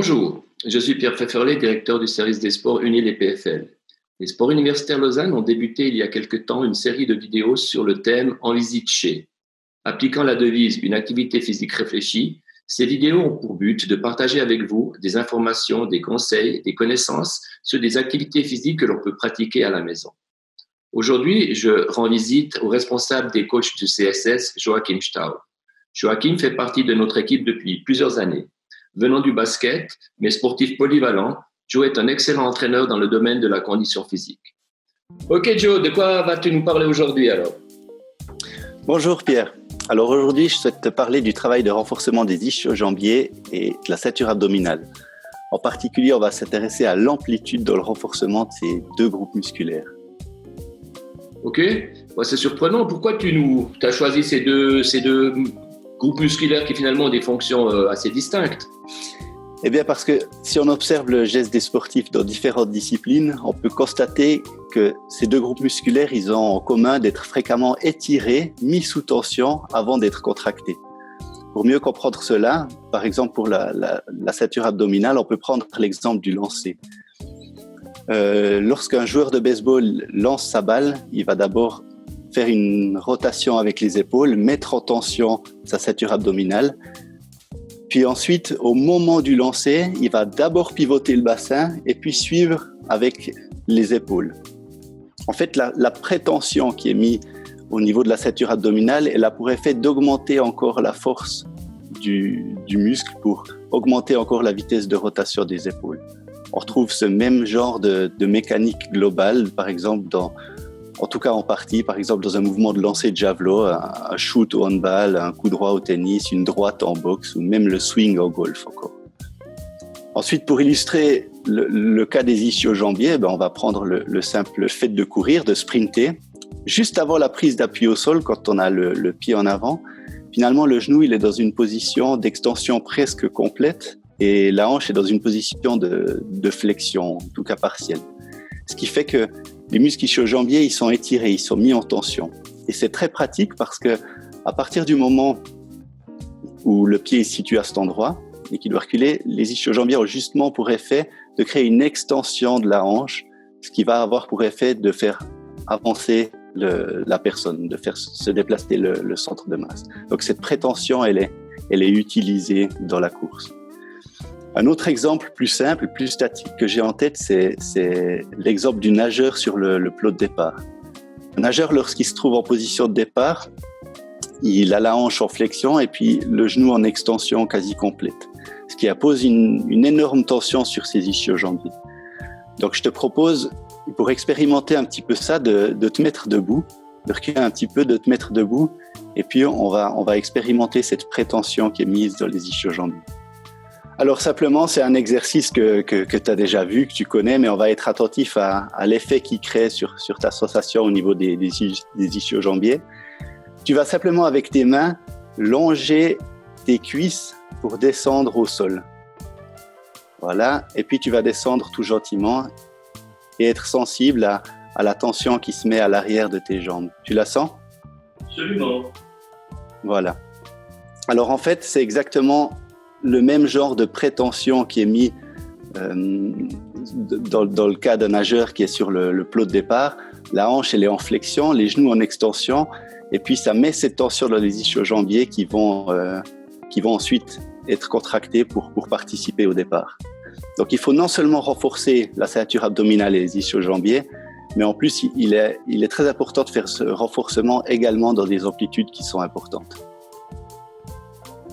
Bonjour, je suis Pierre Pfefferlet, directeur du service des sports UNIL et PFL. Les sports universitaires Lausanne ont débuté il y a quelque temps une série de vidéos sur le thème « En visite chez ». Appliquant la devise « Une activité physique réfléchie », ces vidéos ont pour but de partager avec vous des informations, des conseils, des connaissances sur des activités physiques que l'on peut pratiquer à la maison. Aujourd'hui, je rends visite au responsable des coachs du CSS, Joachim Staub. Joachim fait partie de notre équipe depuis plusieurs années. Venant du basket, mais sportif polyvalent, Joe est un excellent entraîneur dans le domaine de la condition physique. Ok Joe, de quoi vas-tu nous parler aujourd'hui alors? Bonjour Pierre. Alors aujourd'hui, je souhaite te parler du travail de renforcement des ischio-jambiers et de la ceinture abdominale. En particulier, on va s'intéresser à l'amplitude dans le renforcement de ces deux groupes musculaires. Ok, c'est surprenant. Pourquoi tu as choisi ces deux groupes musculaires qui finalement ont des fonctions assez distinctes? Eh bien parce que si on observe le geste des sportifs dans différentes disciplines, on peut constater que ces deux groupes musculaires, ils ont en commun d'être fréquemment étirés, mis sous tension avant d'être contractés. Pour mieux comprendre cela, par exemple pour la ceinture abdominale, on peut prendre l'exemple du lancer. Lorsqu'un joueur de baseball lance sa balle, il va d'abord faire une rotation avec les épaules, mettre en tension sa ceinture abdominale. Puis ensuite, au moment du lancer, il va d'abord pivoter le bassin et puis suivre avec les épaules. En fait, la prétension qui est mise au niveau de la ceinture abdominale, elle a pour effet d'augmenter encore la force du muscle pour augmenter encore la vitesse de rotation des épaules. On retrouve ce même genre de mécanique globale, par exemple, en tout cas en partie, par exemple dans un mouvement de lancer de javelot, un shoot au handball, un coup droit au tennis, une droite en boxe ou même le swing au golf encore. Ensuite, pour illustrer le cas des ischio-jambiers, on va prendre le simple fait de courir, de sprinter. Juste avant la prise d'appui au sol, quand on a le pied en avant, finalement le genou il est dans une position d'extension presque complète et la hanche est dans une position de flexion, en tout cas partielle. Ce qui fait que les muscles ischio-jambiers, ils sont étirés, ils sont mis en tension. Et c'est très pratique parce que à partir du moment où le pied est situé à cet endroit et qu'il doit reculer, les ischio-jambiers ont justement pour effet de créer une extension de la hanche, ce qui va avoir pour effet de faire avancer la personne, de faire se déplacer le centre de masse. Donc cette prétention, elle est utilisée dans la course. Un autre exemple plus simple, plus statique que j'ai en tête, c'est l'exemple du nageur sur le plot de départ. Un nageur, lorsqu'il se trouve en position de départ, il a la hanche en flexion et puis le genou en extension quasi complète, ce qui impose une énorme tension sur ses ischio-jambiers. Donc je te propose, pour expérimenter un petit peu ça, de te mettre debout, de reculer un petit peu, de te mettre debout, et puis on va expérimenter cette prétention qui est mise dans les ischio-jambiers. Alors simplement, c'est un exercice que tu as déjà vu, que tu connais, mais on va être attentif à l'effet qu'il crée sur ta sensation au niveau des ischio-jambiers. Tu vas simplement avec tes mains longer tes cuisses pour descendre au sol. Voilà, et puis tu vas descendre tout gentiment et être sensible à la tension qui se met à l'arrière de tes jambes. Tu la sens? Absolument. Voilà. Alors en fait, c'est exactement le même genre de prétention qui est mis dans le cas d'un nageur qui est sur le plot de départ. La hanche, elle est en flexion, les genoux en extension, et puis ça met cette tension dans les ischio-jambiers qui vont ensuite être contractés pour participer au départ. Donc il faut non seulement renforcer la ceinture abdominale et les ischio-jambiers, mais en plus il est très important de faire ce renforcement également dans des amplitudes qui sont importantes.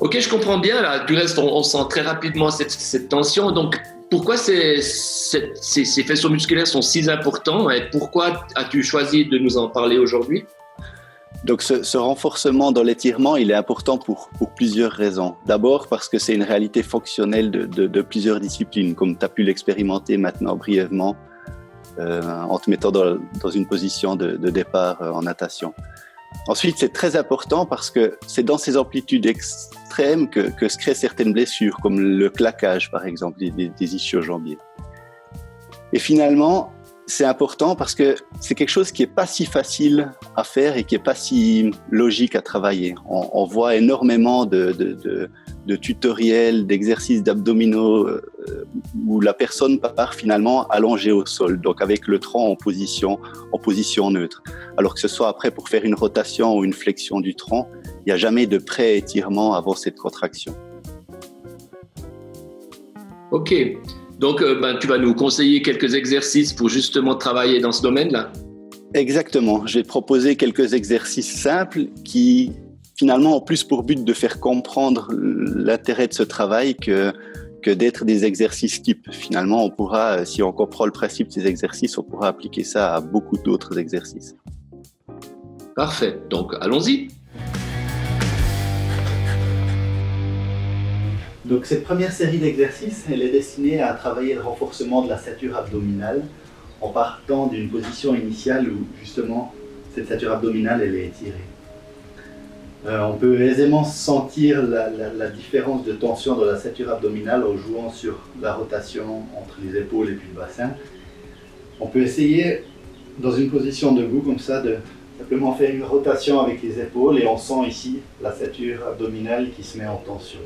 Ok, je comprends bien. Là. Du reste, on sent très rapidement cette tension. Donc, pourquoi ces faisceaux musculaires sont si importants et pourquoi as-tu choisi de nous en parler aujourd'hui? Donc, ce renforcement dans l'étirement, il est important pour plusieurs raisons. D'abord, parce que c'est une réalité fonctionnelle de plusieurs disciplines, comme tu as pu l'expérimenter maintenant brièvement en te mettant dans une position de départ en natation. Ensuite, c'est très important parce que c'est dans ces amplitudes extrêmes que se créent certaines blessures, comme le claquage, par exemple, des ischio-jambiers. Et finalement, c'est important parce que c'est quelque chose qui est pas si facile à faire et qui est pas si logique à travailler. On voit énormément de tutoriels, d'exercices d'abdominaux où la personne part finalement allongée au sol, donc avec le tronc en position neutre. Alors que ce soit après pour faire une rotation ou une flexion du tronc, il n'y a jamais de pré-étirement avant cette contraction. Ok, donc tu vas nous conseiller quelques exercices pour justement travailler dans ce domaine-là? Exactement, j'ai proposé quelques exercices simples qui finalement ont plus pour but de faire comprendre l'intérêt de ce travail que d'être des exercices types. Finalement, on pourra, si on comprend le principe de ces exercices, on pourra appliquer ça à beaucoup d'autres exercices. Parfait, donc allons-y. Donc cette première série d'exercices, elle est destinée à travailler le renforcement de la ceinture abdominale en partant d'une position initiale où justement cette ceinture abdominale elle est étirée. On peut aisément sentir la différence de tension dans la ceinture abdominale en jouant sur la rotation entre les épaules et puis le bassin. On peut essayer dans une position debout comme ça de simplement faire une rotation avec les épaules et on sent ici la ceinture abdominale qui se met en tension.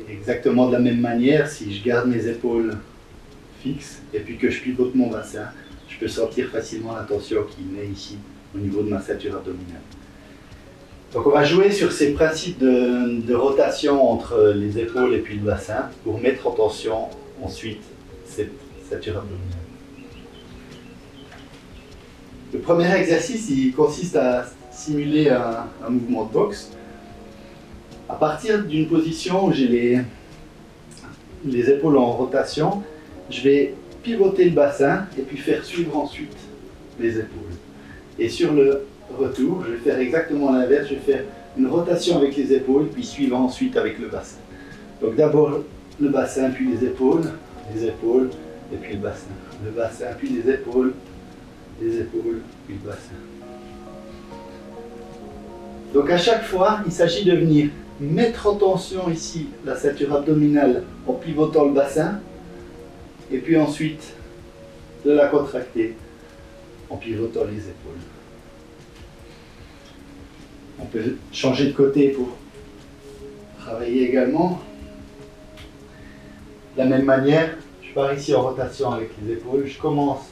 Et exactement de la même manière, si je garde mes épaules fixes et puis que je pivote mon bassin, je peux sentir facilement la tension qui naît ici au niveau de ma ceinture abdominale. Donc on va jouer sur ces principes de rotation entre les épaules et puis le bassin pour mettre en tension ensuite cette ceinture abdominale. Le premier exercice il consiste à simuler un mouvement de boxe. À partir d'une position où j'ai les épaules en rotation, je vais pivoter le bassin et puis faire suivre ensuite les épaules. Et sur le retour, je vais faire exactement l'inverse, je vais faire une rotation avec les épaules, puis suivre ensuite avec le bassin. Donc d'abord le bassin, puis les épaules, et puis le bassin. Le bassin, puis les épaules, puis le bassin. Donc à chaque fois, il s'agit de venir mettre en tension ici la ceinture abdominale en pivotant le bassin, et puis ensuite de la contracter en pivotant les épaules. On peut changer de côté pour travailler également. De la même manière, je pars ici en rotation avec les épaules, je commence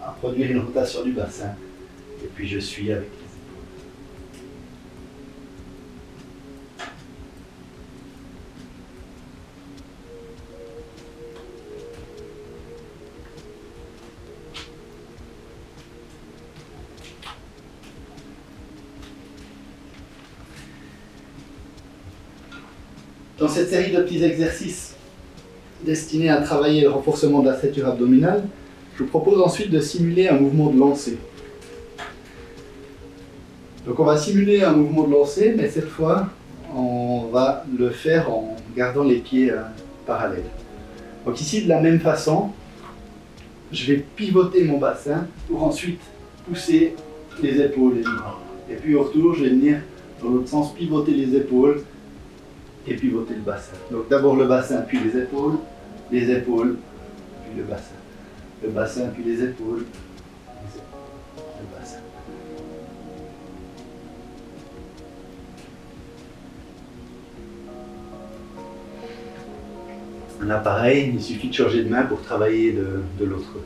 à produire une rotation du bassin, et puis je suis avec les épaules. Dans cette série de petits exercices destinés à travailler le renforcement de la ceinture abdominale, je vous propose ensuite de simuler un mouvement de lancer. Donc on va simuler un mouvement de lancer, mais cette fois, on va le faire en gardant les pieds parallèles. Donc ici, de la même façon, je vais pivoter mon bassin pour ensuite pousser les épaules et les bras. Et puis au retour, je vais venir dans l'autre sens pivoter les épaules et pivoter le bassin. Donc d'abord le bassin, puis les épaules, puis le bassin. Le bassin, puis les épaules, le bassin. Là pareil, il suffit de changer de main pour travailler de l'autre côté.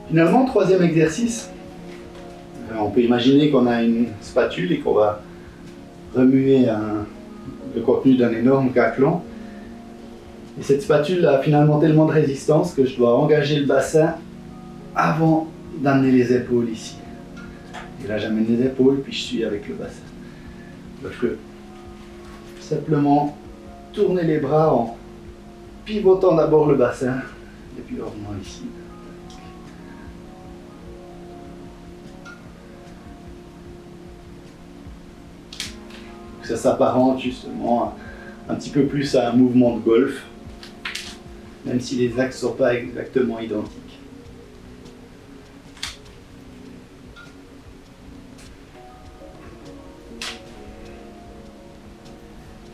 Finalement, troisième exercice, on peut imaginer qu'on a une spatule et qu'on va remuer le contenu d'un énorme caclon. Et cette spatule a finalement tellement de résistance que je dois engager le bassin avant d'amener les épaules ici. Et là j'amène les épaules puis je suis avec le bassin. Donc je peux simplement tourner les bras en pivotant d'abord le bassin et puis en revenant ici. Ça s'apparente justement un petit peu plus à un mouvement de golf, même si les axes ne sont pas exactement identiques.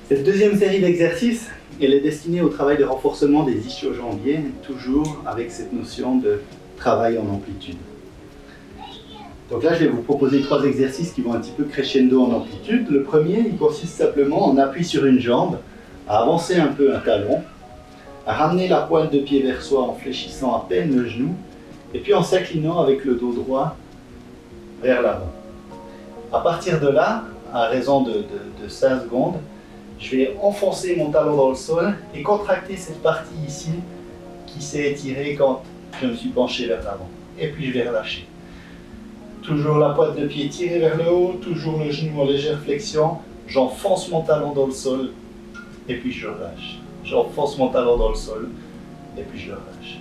Cette deuxième série d'exercices, elle est destinée au travail de renforcement des ischio-jambiers, toujours avec cette notion de travail en amplitude. Donc là, je vais vous proposer 3 exercices qui vont un petit peu crescendo en amplitude. Le premier, il consiste simplement en appui sur une jambe, à avancer un peu un talon, à ramener la pointe de pied vers soi en fléchissant à peine le genou, et puis en s'inclinant avec le dos droit vers l'avant. À partir de là, à raison de 5 secondes, je vais enfoncer mon talon dans le sol et contracter cette partie ici qui s'est étirée quand je me suis penché vers l'avant. Et puis je vais relâcher. Toujours la pointe de pied tirée vers le haut, toujours le genou en légère flexion. J'enfonce mon talon dans le sol et puis je relâche. J'enfonce mon talon dans le sol et puis je le relâche.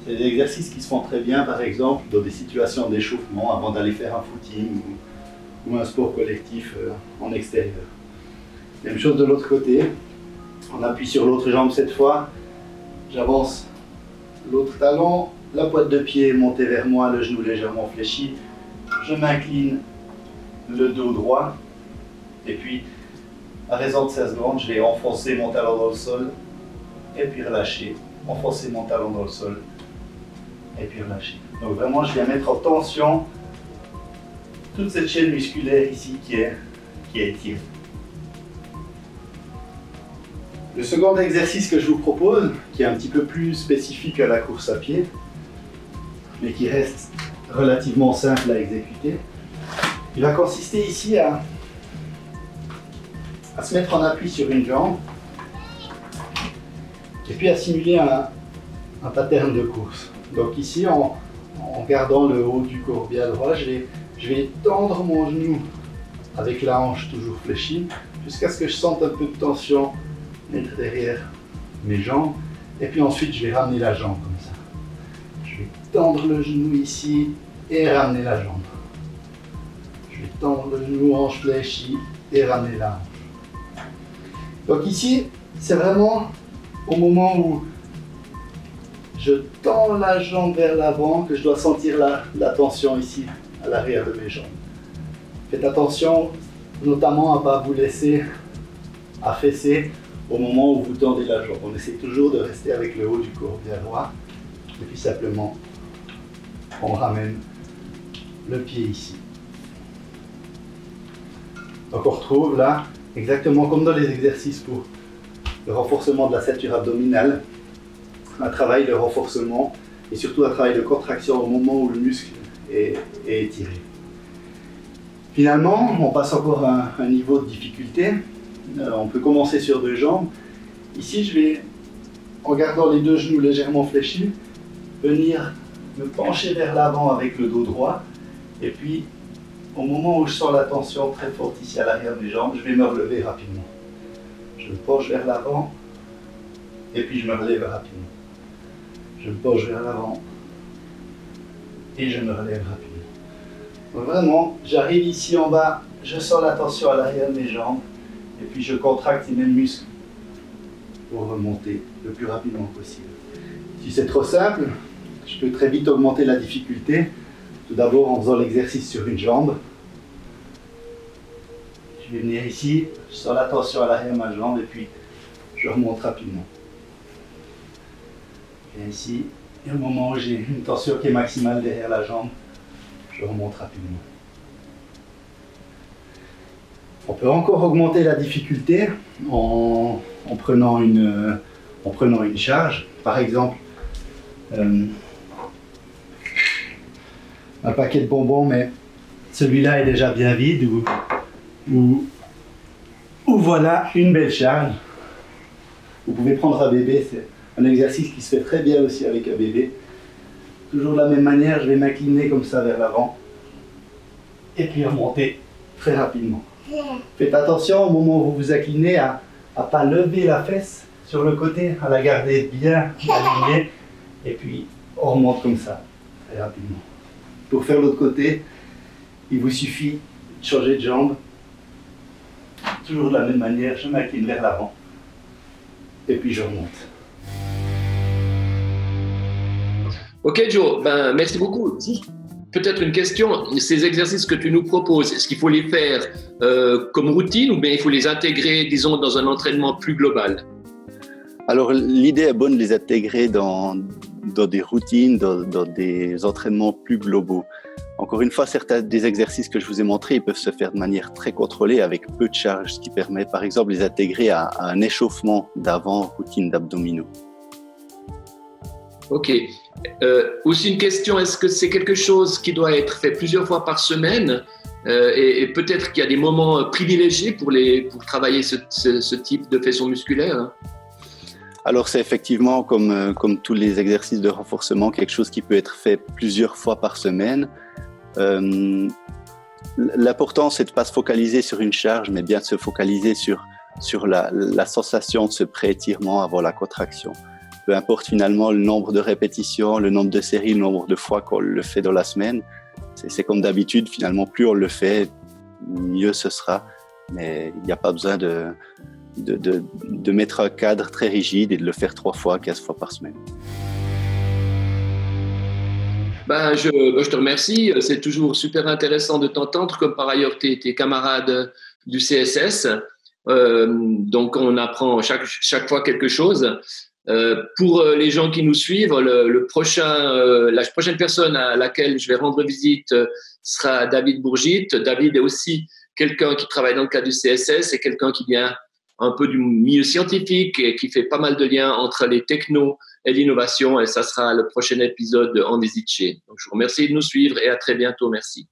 C'est des exercices qui se font très bien, par exemple, dans des situations d'échauffement avant d'aller faire un footing ou un sport collectif en extérieur. Même chose de l'autre côté. On appuie sur l'autre jambe cette fois. J'avance l'autre talon, la pointe de pied est montée vers moi, le genou légèrement fléchi. Je m'incline, le dos droit. Et puis, à raison de 16 secondes, je vais enfoncer mon talon dans le sol et puis relâcher. Enfoncer mon talon dans le sol et puis relâcher. Donc vraiment, je viens mettre en tension toute cette chaîne musculaire ici qui est étirée. Le second exercice que je vous propose, qui est un petit peu plus spécifique à la course à pied, mais qui reste relativement simple à exécuter, il va consister ici à se mettre en appui sur une jambe et puis à simuler un pattern de course. Donc ici, en gardant le haut du courbier à droite, je vais tendre mon genou avec la hanche toujours fléchie jusqu'à ce que je sente un peu de tension mettre derrière mes jambes, et puis ensuite je vais ramener la jambe comme ça. Je vais tendre le genou ici et ramener la jambe. Je vais tendre le genou, hanche fléchie et ramener la hanche. Donc ici, c'est vraiment au moment où je tends la jambe vers l'avant que je dois sentir la tension ici à l'arrière de mes jambes. Faites attention notamment à ne pas vous laisser affaisser au moment où vous tendez la jambe. On essaie toujours de rester avec le haut du corps bien droit. Et puis simplement, on ramène le pied ici. Donc on retrouve là, exactement comme dans les exercices pour le renforcement de la ceinture abdominale, un travail de renforcement et surtout un travail de contraction au moment où le muscle est étiré. Finalement, on passe encore à un niveau de difficulté. On peut commencer sur 2 jambes. Ici, je vais, en gardant les 2 genoux légèrement fléchis, venir me pencher vers l'avant avec le dos droit. Et puis, au moment où je sens la tension très forte ici à l'arrière de mes jambes, je vais me relever rapidement. Je me penche vers l'avant et puis je me relève rapidement. Je me penche vers l'avant et je me relève rapidement. Donc vraiment, j'arrive ici en bas, je sens la tension à l'arrière de mes jambes. Et puis je contracte ces mêmes muscles pour remonter le plus rapidement possible. Si c'est trop simple, je peux très vite augmenter la difficulté. Tout d'abord en faisant l'exercice sur une jambe. Je vais venir ici, je sens la tension à l'arrière de ma jambe et puis je remonte rapidement. Et ici, et au moment où j'ai une tension qui est maximale derrière la jambe, je remonte rapidement. On peut encore augmenter la difficulté en prenant une charge. Par exemple, un paquet de bonbons, mais celui-là est déjà bien vide, ou voilà une belle charge. Vous pouvez prendre un bébé, c'est un exercice qui se fait très bien aussi avec un bébé. Toujours de la même manière, je vais m'incliner comme ça vers l'avant et puis remonter très rapidement. Faites attention au moment où vous vous inclinez à ne pas lever la fesse sur le côté, à la garder bien alignée et puis on remonte comme ça, très rapidement. Pour faire l'autre côté, il vous suffit de changer de jambe, toujours de la même manière, je m'incline vers l'avant et puis je remonte. Ok Joe, merci beaucoup. Peut-être une question, ces exercices que tu nous proposes, est-ce qu'il faut les faire comme routine ou bien il faut les intégrer, disons, dans un entraînement plus global? Alors l'idée est bonne de les intégrer dans des routines, dans des entraînements plus globaux. Encore une fois, certains des exercices que je vous ai montrés, ils peuvent se faire de manière très contrôlée avec peu de charge, ce qui permet par exemple de les intégrer à un échauffement d'avant-routine d'abdominaux. Ok. Aussi une question, est-ce que c'est quelque chose qui doit être fait plusieurs fois par semaine et peut-être qu'il y a des moments privilégiés pour travailler ce type de faisceau musculaire, hein? Alors c'est effectivement comme tous les exercices de renforcement, quelque chose qui peut être fait plusieurs fois par semaine. L'important c'est de ne pas se focaliser sur une charge, mais bien de se focaliser sur la sensation de ce pré-étirement avant la contraction. Peu importe finalement le nombre de répétitions, le nombre de séries, le nombre de fois qu'on le fait dans la semaine. C'est comme d'habitude, finalement, plus on le fait, mieux ce sera. Mais il n'y a pas besoin de mettre un cadre très rigide et de le faire 3 fois, 15 fois par semaine. Je te remercie. C'est toujours super intéressant de t'entendre, comme par ailleurs tes camarades du CSS. Donc, on apprend chaque fois quelque chose. Pour les gens qui nous suivent, la prochaine personne à laquelle je vais rendre visite sera David Bourgit. David est aussi quelqu'un qui travaille dans le cadre du CSS et quelqu'un qui vient un peu du milieu scientifique et qui fait pas mal de liens entre les technos et l'innovation. Et ça sera le prochain épisode de En Visite Chez. Donc, je vous remercie de nous suivre et à très bientôt. Merci.